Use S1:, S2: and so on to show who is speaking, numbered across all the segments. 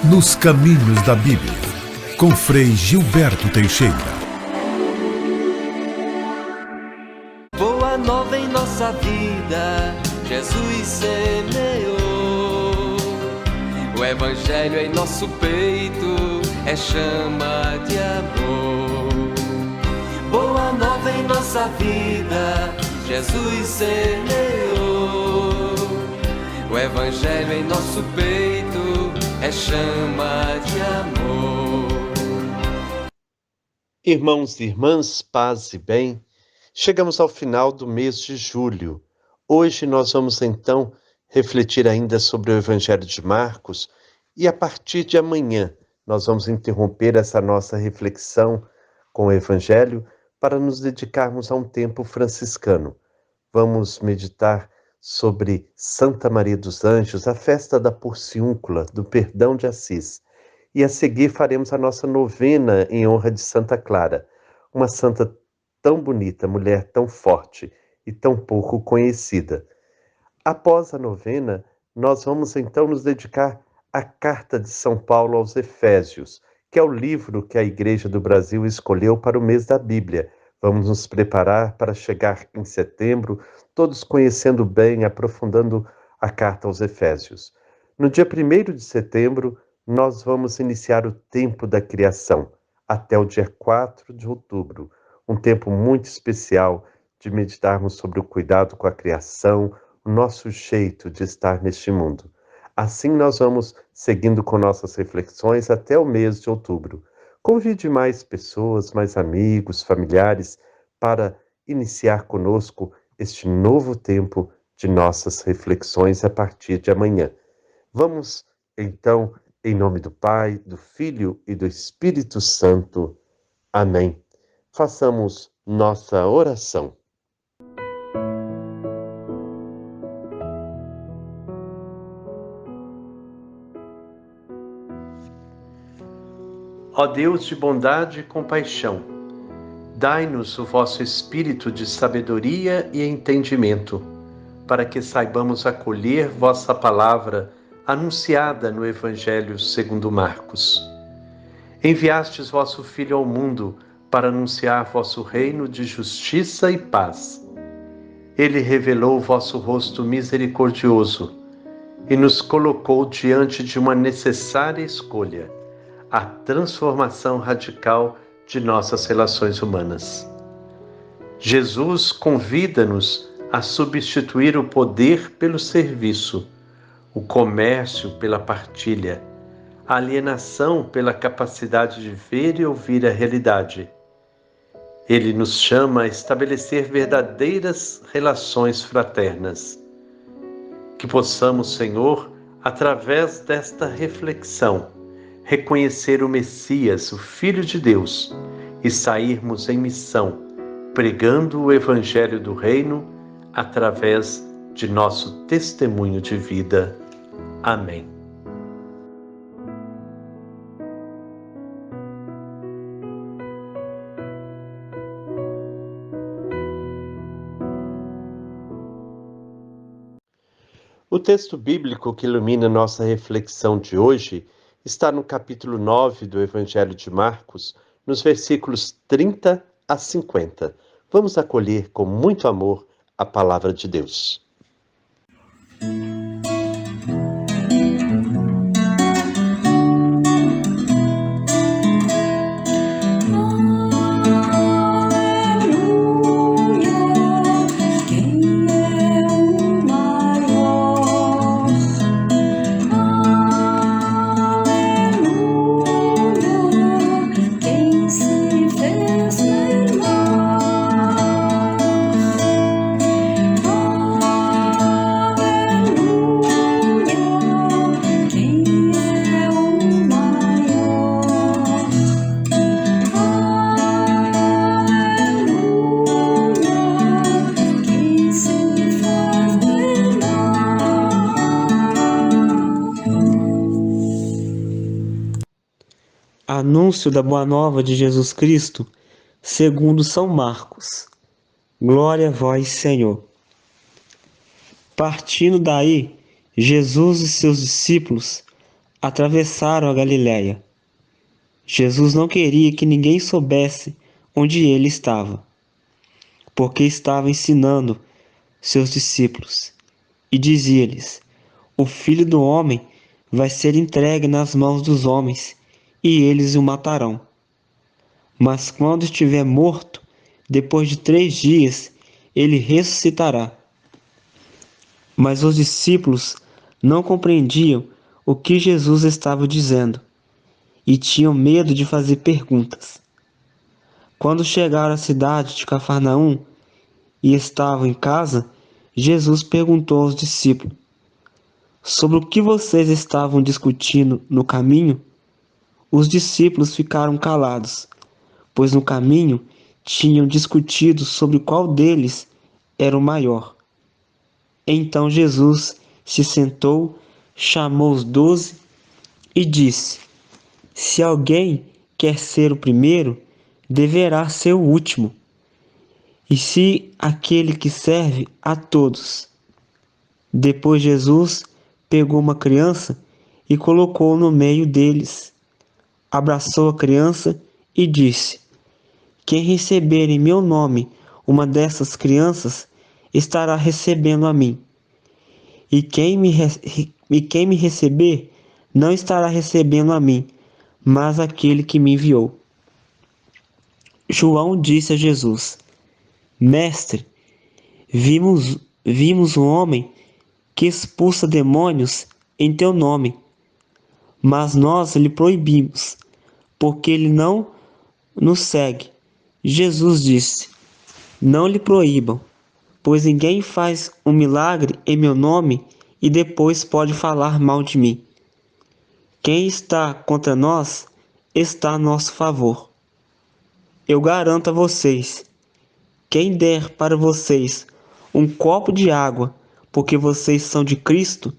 S1: Nos Caminhos da Bíblia, com Frei Gilberto Teixeira.
S2: Boa nova em nossa vida, Jesus semeou. O Evangelho em nosso peito é chama de amor. Boa nova em nossa vida, Jesus semeou. O Evangelho em nosso peito é chama de amor.
S3: Irmãos e irmãs, paz e bem, chegamos ao final do mês de julho. Hoje nós vamos então refletir ainda sobre o Evangelho de Marcos e a partir de amanhã nós vamos interromper essa nossa reflexão com o Evangelho para nos dedicarmos a um tempo franciscano. Vamos meditar sobre Santa Maria dos Anjos, a festa da Porciúncula, do Perdão de Assis. E a seguir faremos a nossa novena em honra de Santa Clara, uma santa tão bonita, mulher tão forte e tão pouco conhecida. Após a novena, nós vamos então nos dedicar à Carta de São Paulo aos Efésios, que é o livro que a Igreja do Brasil escolheu para o mês da Bíblia. Vamos nos preparar para chegar em setembro, todos conhecendo bem, aprofundando a Carta aos Efésios. No dia 1º de setembro, nós vamos iniciar o tempo da criação, até o dia 4 de outubro, um tempo muito especial de meditarmos sobre o cuidado com a criação, o nosso jeito de estar neste mundo. Assim nós vamos seguindo com nossas reflexões até o mês de outubro. Convide mais pessoas, mais amigos, familiares, para iniciar conosco este novo tempo de nossas reflexões a partir de amanhã. Vamos, então, em nome do Pai, do Filho e do Espírito Santo. Amém. Façamos nossa oração. Ó Deus de bondade e compaixão, dai-nos o vosso espírito de sabedoria e entendimento, para que saibamos acolher vossa palavra anunciada no Evangelho segundo Marcos. Enviastes vosso Filho ao mundo para anunciar vosso reino de justiça e paz. Ele revelou o vosso rosto misericordioso e nos colocou diante de uma necessária escolha, a transformação radical de nossas relações humanas. Jesus convida-nos a substituir o poder pelo serviço, o comércio pela partilha, a alienação pela capacidade de ver e ouvir a realidade. Ele nos chama a estabelecer verdadeiras relações fraternas. Que possamos, Senhor, através desta reflexão, reconhecer o Messias, o Filho de Deus, e sairmos em missão, pregando o Evangelho do Reino através de nosso testemunho de vida. Amém. O texto bíblico que ilumina nossa reflexão de hoje está no capítulo 9 do Evangelho de Marcos, nos versículos 30 a 50. Vamos acolher com muito amor a palavra de Deus.
S4: Anúncio da Boa Nova de Jesus Cristo, segundo São Marcos. Glória a vós, Senhor. Partindo daí, Jesus e seus discípulos atravessaram a Galiléia. Jesus não queria que ninguém soubesse onde ele estava, porque estava ensinando seus discípulos e dizia-lhes: O Filho do Homem vai ser entregue nas mãos dos homens e eles o matarão. Mas quando estiver morto, depois de 3 dias, ele ressuscitará. Mas os discípulos não compreendiam o que Jesus estava dizendo e tinham medo de fazer perguntas. Quando chegaram à cidade de Cafarnaum e estavam em casa, Jesus perguntou aos discípulos: Sobre o que vocês estavam discutindo no caminho? Os discípulos ficaram calados, pois no caminho tinham discutido sobre qual deles era o maior. Então Jesus se sentou, chamou os 12 e disse: Se alguém quer ser o primeiro, deverá ser o último, e se aquele que serve a todos. Depois Jesus pegou uma criança e colocou no meio deles. Abraçou a criança e disse: Quem receber em meu nome uma dessas crianças, estará recebendo a mim. E quem me receber, não estará recebendo a mim, mas aquele que me enviou. João disse a Jesus: Mestre, vimos um homem que expulsa demônios em teu nome, mas nós lhe proibimos, porque ele não nos segue. Jesus disse: Não lhe proíbam, pois ninguém faz um milagre em meu nome e depois pode falar mal de mim. Quem está contra nós está a nosso favor. Eu garanto a vocês, quem der para vocês um copo de água, porque vocês são de Cristo,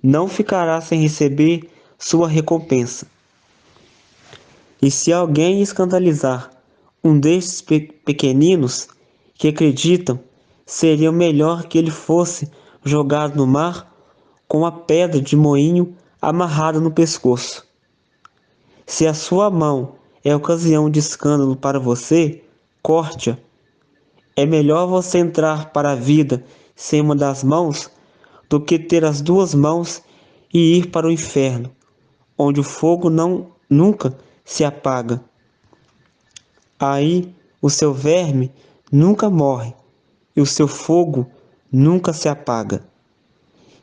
S4: não ficará sem receber sua recompensa. E se alguém escandalizar um destes pequeninos que acreditam, seria melhor que ele fosse jogado no mar com a pedra de moinho amarrada no pescoço. Se a sua mão é ocasião de escândalo para você, corte-a. É melhor você entrar para a vida sem uma das mãos do que ter as 2 mãos e ir para o inferno, onde o fogo nunca se apaga. Aí o seu verme nunca morre e o seu fogo nunca se apaga.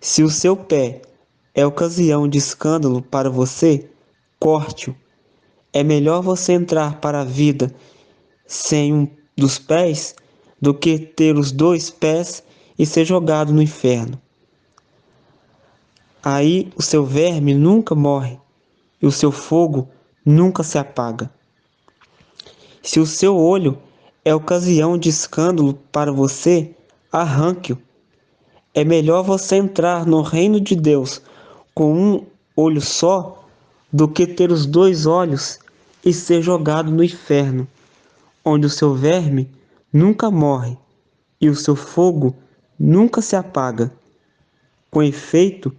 S4: Se o seu pé é ocasião de escândalo para você, corte-o. É melhor você entrar para a vida sem um dos pés do que ter os 2 pés e ser jogado no inferno. Aí o seu verme nunca morre e o seu fogo nunca se apaga. Se o seu olho é ocasião de escândalo para você, arranque-o. É melhor você entrar no reino de Deus com um olho só do que ter os 2 olhos e ser jogado no inferno, onde o seu verme nunca morre e o seu fogo nunca se apaga. Com efeito,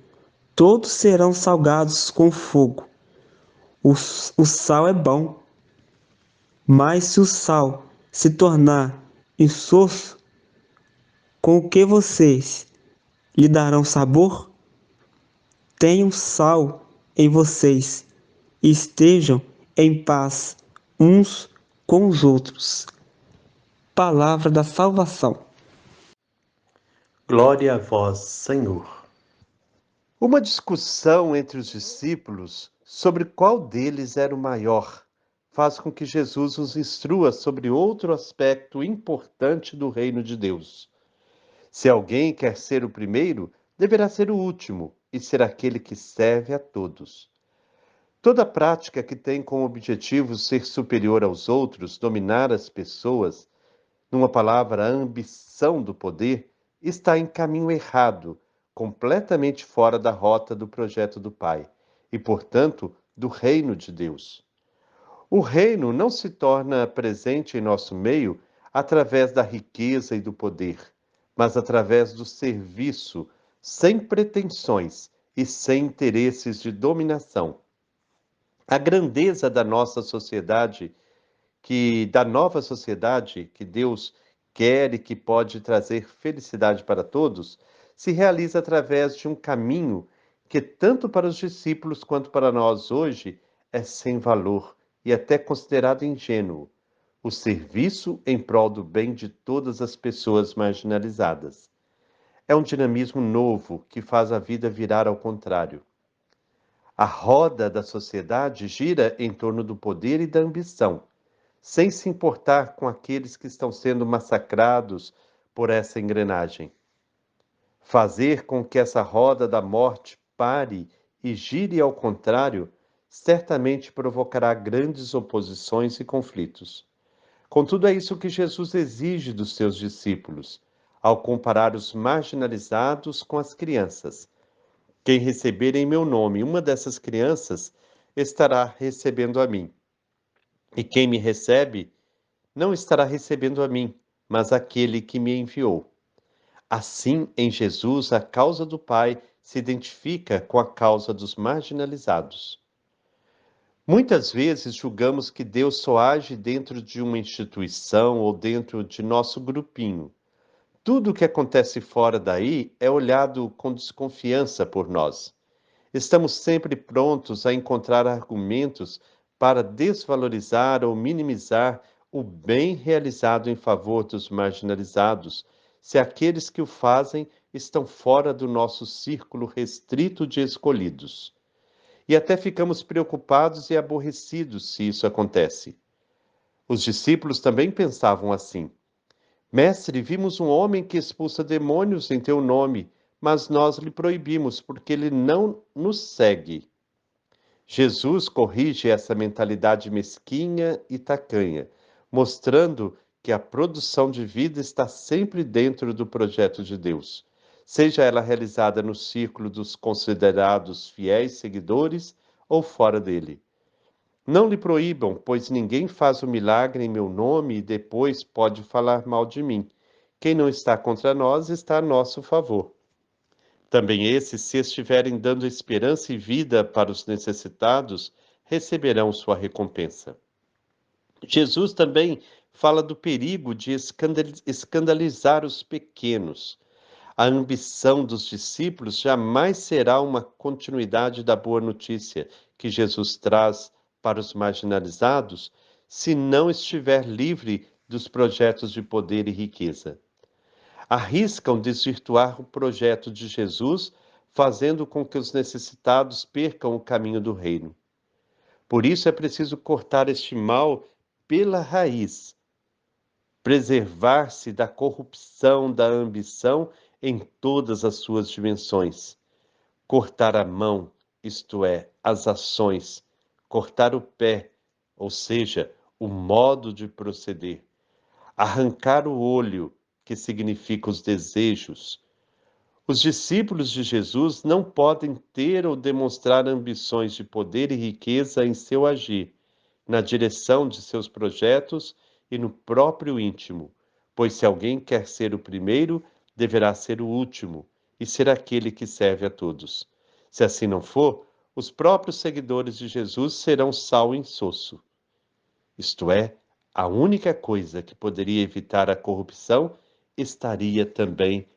S4: todos serão salgados com fogo. O sal é bom, mas se o sal se tornar insosso, com o que vocês lhe darão sabor? Tenham sal em vocês e estejam em paz uns com os outros. Palavra da salvação.
S3: Glória a vós, Senhor. Uma discussão entre os discípulos sobre qual deles era o maior faz com que Jesus os instrua sobre outro aspecto importante do reino de Deus. Se alguém quer ser o primeiro, deverá ser o último e ser aquele que serve a todos. Toda prática que tem como objetivo ser superior aos outros, dominar as pessoas, numa palavra, a ambição do poder, está em caminho errado, completamente fora da rota do projeto do Pai e, portanto, do reino de Deus. O reino não se torna presente em nosso meio através da riqueza e do poder, mas através do serviço, sem pretensões e sem interesses de dominação. A grandeza da nossa sociedade, da nova sociedade que Deus quer e que pode trazer felicidade para todos, se realiza através de um caminho que, tanto para os discípulos quanto para nós hoje, é sem valor e até considerado ingênuo: o serviço em prol do bem de todas as pessoas marginalizadas. É um dinamismo novo que faz a vida virar ao contrário. A roda da sociedade gira em torno do poder e da ambição, sem se importar com aqueles que estão sendo massacrados por essa engrenagem. Fazer com que essa roda da morte pare e gire ao contrário, certamente provocará grandes oposições e conflitos. Contudo, é isso que Jesus exige dos seus discípulos, ao comparar os marginalizados com as crianças. Quem receber em meu nome uma dessas crianças estará recebendo a mim. E quem me recebe não estará recebendo a mim, mas aquele que me enviou. Assim, em Jesus, a causa do Pai se identifica com a causa dos marginalizados. Muitas vezes julgamos que Deus só age dentro de uma instituição ou dentro de nosso grupinho. Tudo o que acontece fora daí é olhado com desconfiança por nós. Estamos sempre prontos a encontrar argumentos para desvalorizar ou minimizar o bem realizado em favor dos marginalizados, se aqueles que o fazem estão fora do nosso círculo restrito de escolhidos. E até ficamos preocupados e aborrecidos se isso acontece. Os discípulos também pensavam assim: Mestre, vimos um homem que expulsa demônios em teu nome, mas nós lhe proibimos, porque ele não nos segue. Jesus corrige essa mentalidade mesquinha e tacanha, mostrando que a produção de vida está sempre dentro do projeto de Deus, seja ela realizada no círculo dos considerados fiéis seguidores ou fora dele. Não lhe proíbam, pois ninguém faz o milagre em meu nome e depois pode falar mal de mim. Quem não está contra nós está a nosso favor. Também esses, se estiverem dando esperança e vida para os necessitados, receberão sua recompensa. Jesus também fala do perigo de escandalizar os pequenos. A ambição dos discípulos jamais será uma continuidade da boa notícia que Jesus traz para os marginalizados, se não estiver livre dos projetos de poder e riqueza. Arriscam desvirtuar o projeto de Jesus, fazendo com que os necessitados percam o caminho do reino. Por isso é preciso cortar este mal pela raiz, preservar-se da corrupção, da ambição em todas as suas dimensões. Cortar a mão, isto é, as ações, cortar o pé, ou seja, o modo de proceder. Arrancar o olho, que significa os desejos. Os discípulos de Jesus não podem ter ou demonstrar ambições de poder e riqueza em seu agir, na direção de seus projetos e no próprio íntimo, pois se alguém quer ser o primeiro, deverá ser o último e ser aquele que serve a todos. Se assim não for, os próprios seguidores de Jesus serão sal insosso. Isto é, a única coisa que poderia evitar a corrupção estaria também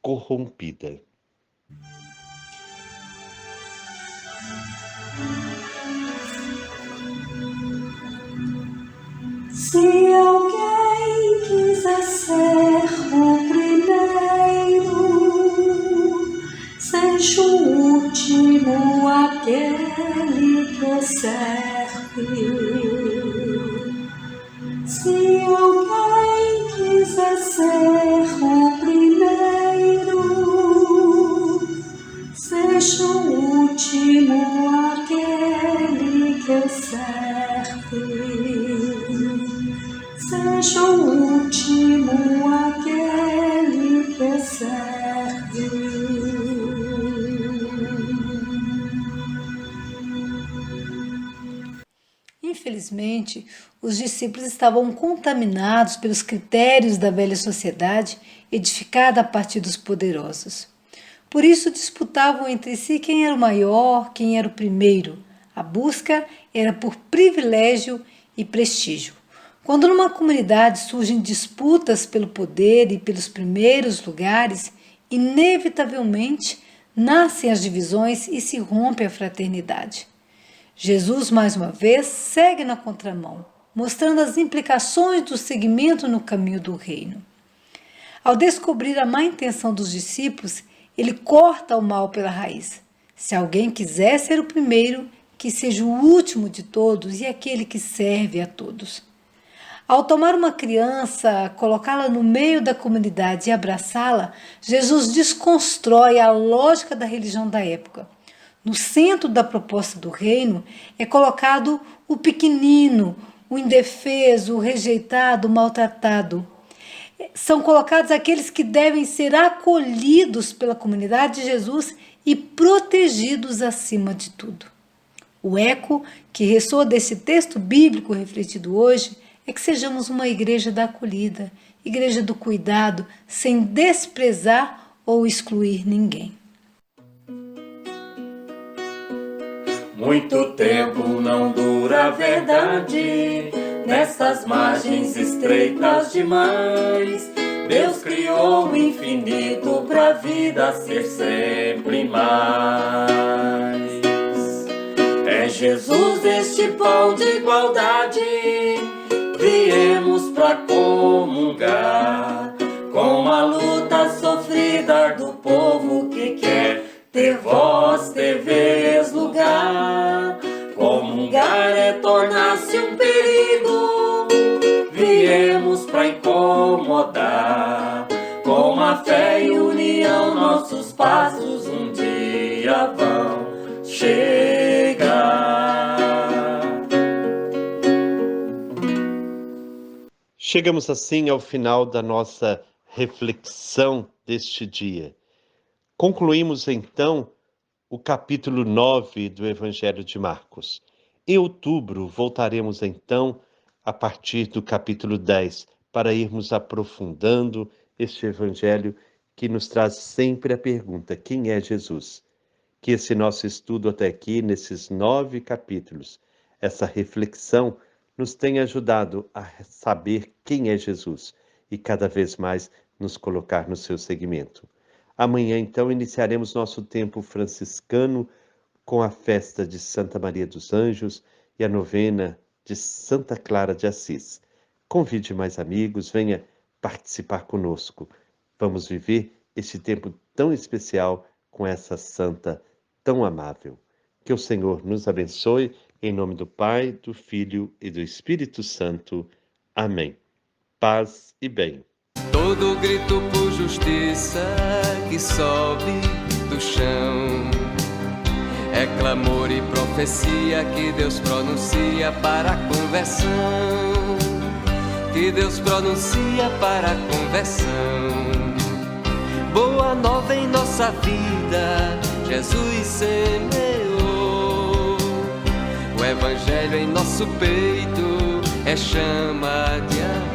S3: corrompida.
S5: Se alguém quiser ser o primeiro, seja o último aquele que serve. Se alguém quiser ser o primeiro, seja o último aquele que serve. Seja o último aquele que serve.
S6: Infelizmente, os discípulos estavam contaminados pelos critérios da velha sociedade edificada a partir dos poderosos. Por isso disputavam entre si quem era o maior, quem era o primeiro. A busca era por privilégio e prestígio. Quando numa comunidade surgem disputas pelo poder e pelos primeiros lugares, inevitavelmente nascem as divisões e se rompe a fraternidade. Jesus, mais uma vez, segue na contramão, mostrando as implicações do seguimento no caminho do reino. Ao descobrir a má intenção dos discípulos, ele corta o mal pela raiz. Se alguém quiser ser o primeiro, que seja o último de todos e aquele que serve a todos. Ao tomar uma criança, colocá-la no meio da comunidade e abraçá-la, Jesus desconstrói a lógica da religião da época. No centro da proposta do reino é colocado o pequenino, o indefeso, o rejeitado, o maltratado. São colocados aqueles que devem ser acolhidos pela comunidade de Jesus e protegidos acima de tudo. O eco que ressoa desse texto bíblico refletido hoje é que sejamos uma igreja da acolhida, igreja do cuidado, sem desprezar ou excluir ninguém.
S7: Muito tempo não dura a verdade, nessas margens estreitas demais. Deus criou o infinito pra vida ser sempre mais. É Jesus este pão de igualdade, viemos pra comungar com a luta sofrida do povo que quer ter voz, ter vez, lugar. Comungar é tornar-se um perigo, viemos pra incomodar. Com a fé e união nossos passos um dia vão chegar.
S3: Chegamos assim ao final da nossa reflexão deste dia. Concluímos então o capítulo 9 do Evangelho de Marcos. Em outubro voltaremos então a partir do capítulo 10 para irmos aprofundando este Evangelho que nos traz sempre a pergunta: quem é Jesus? Que esse nosso estudo até aqui, nesses 9 capítulos, essa reflexão nos tenha ajudado a saber quem é Jesus e cada vez mais nos colocar no seu seguimento. Amanhã, então, iniciaremos nosso tempo franciscano com a festa de Santa Maria dos Anjos e a novena de Santa Clara de Assis. Convide mais amigos, venha participar conosco. Vamos viver este tempo tão especial com essa santa tão amável. Que o Senhor nos abençoe, em nome do Pai, do Filho e do Espírito Santo. Amém. Paz e bem.
S2: Todo grito por justiça que sobe do chão é clamor e profecia que Deus pronuncia para a conversão. Que Deus pronuncia para a conversão. Boa nova em nossa vida, Jesus semeou. O Evangelho em nosso peito é chama de amor.